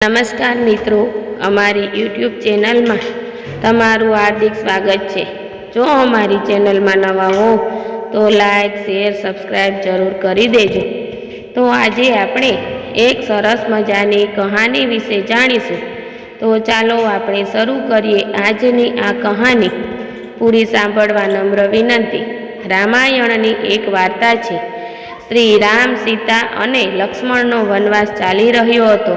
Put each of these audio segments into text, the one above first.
નમસ્કાર મિત્રો, અમારી યુટ્યુબ ચેનલમાં તમારું હાર્દિક સ્વાગત છે। જો અમારી ચેનલમાં નવા હો તો લાઈક, શેર, સબસ્ક્રાઈબ જરૂર કરી દેજો। તો આજે આપણે એક સરસ મજાની કહાની વિશે જાણીશું। તો ચાલો આપણે શરૂ કરીએ આજની આ કહાની। પૂરી સાંભળવા નમ્ર વિનંતી। રામાયણની એક વાર્તા છે। શ્રી રામ, સીતા અને લક્ષ્મણનો વનવાસ ચાલી રહ્યો હતો।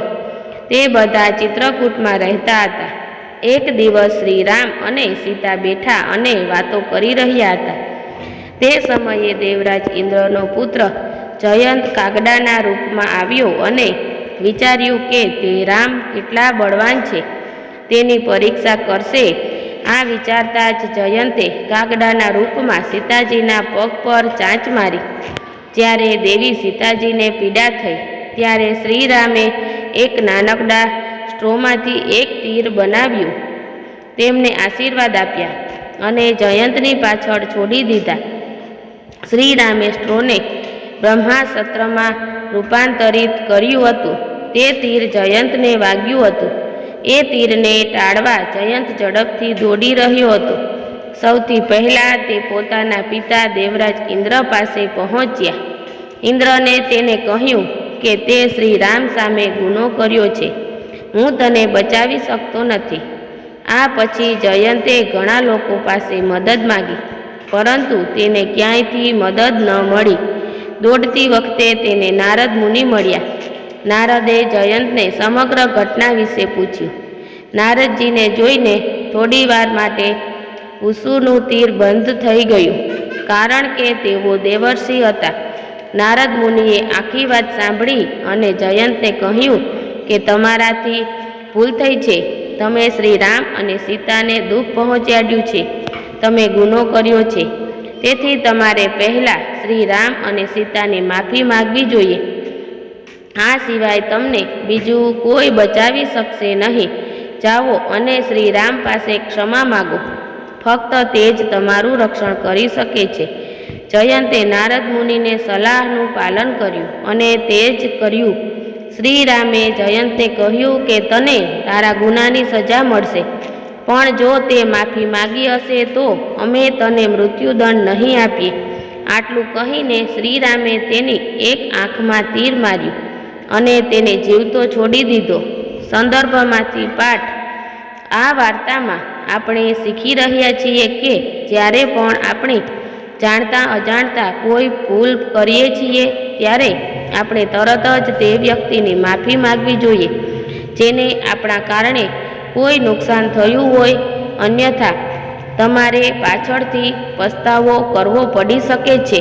તે બધા ચિત્રકૂટમાં રહેતા હતા। એક દિવસ શ્રી રામ અને સીતા બેઠા અને વાતો કરી રહ્યા હતા। તે સમયે દેવરાજ ઇન્દ્રનો પુત્ર જયંત કાગડાના રૂપમાં આવ્યો અને વિચાર્યું કે તે રામ કેટલા બળવાન છે, તેની પરીક્ષા કરશે। આ વિચારતા જ જયંતે કાગડાના રૂપમાં સીતાજીના પગ પર ચાંચ મારી। જ્યારે દેવી સીતાજીને પીડા થઈ ત્યારે શ્રીરામે એક નાનકડા સ્ટ્રોમાંથી એક તીર બનાવ્યું, તેમને આશીર્વાદ આપ્યા અને જયંતની પાછળ છોડી દીધા। શ્રીરામે સ્ટ્રોને બ્રહ્માસ્ત્રમાં રૂપાંતરિત કર્યું હતું। તે તીર જયંતને વાગ્યું હતું। એ તીરને ટાળવા જયંત ઝડપથી દોડી રહ્યો હતો। સૌથી પહેલાં તે પોતાના પિતા દેવરાજ ઇન્દ્ર પાસે પહોંચ્યા। ઇન્દ્રને તેને કહ્યું કે તે શ્રી રામ સામે ગુનો કર્યો છે, હું તને બચાવી શકતો નથી। આ પછી જયંતે ઘણા લોકો પાસે મદદ માગી, પરંતુ તેને ક્યાંયથી મદદ ન મળી। દોડતી વખતે તેને નારદ મુનિ મળ્યા। નારદે જયંતને સમગ્ર ઘટના વિશે પૂછ્યું। નારદજીને જોઈને થોડી વાર માટે ઉષુનું તીર બંધ થઈ ગયું, કારણ કે તેઓ દેવર્ષિ હતા। નારદ મુનિએ આખી વાત સાંભળી અને જયંતને કહ્યું કે તમારાથી ભૂલ થઈ છે। તમે શ્રી રામ અને સીતાને દુઃખ પહોંચાડ્યું છે, તમે ગુનો કર્યો છે। તેથી તમારે પહેલાં શ્રી રામ અને સીતાની માફી માગવી જોઈએ। આ સિવાય તમને બીજું કોઈ બચાવી શકશે નહીં। જાઓ અને શ્રી રામ પાસે ક્ષમા માગો, ફક્ત તે જ તમારું રક્ષણ કરી શકે છે। જયંતે નારદ મુનિને સલાહનું પાલન કર્યું અને તે જ કર્યું। શ્રીરામે જયંતને કહ્યું કે તને તારા ગુનાની સજા મળશે, પણ જો તે માફી માગી હશે તો અમે તને મૃત્યુદંડ નહીં આપીએ। આટલું કહીને શ્રીરામે તેની એક આંખમાં તીર માર્યું અને તેને જીવતો છોડી દીધો। સંદર્ભમાંથી પાઠ। આ વાર્તામાં આપણે શીખી રહ્યા છીએ કે જ્યારે પણ આપણે જાણતા અજાણતા કોઈ ભૂલ કરીએ છીએ ત્યારે આપણે તરત જ તે વ્યક્તિની માફી માગવી જોઈએ, જેને આપણા કારણે કોઈ નુકસાન થયું હોય। અન્યથા તમારે પાછળથી પસ્તાવો કરવો પડી શકે છે।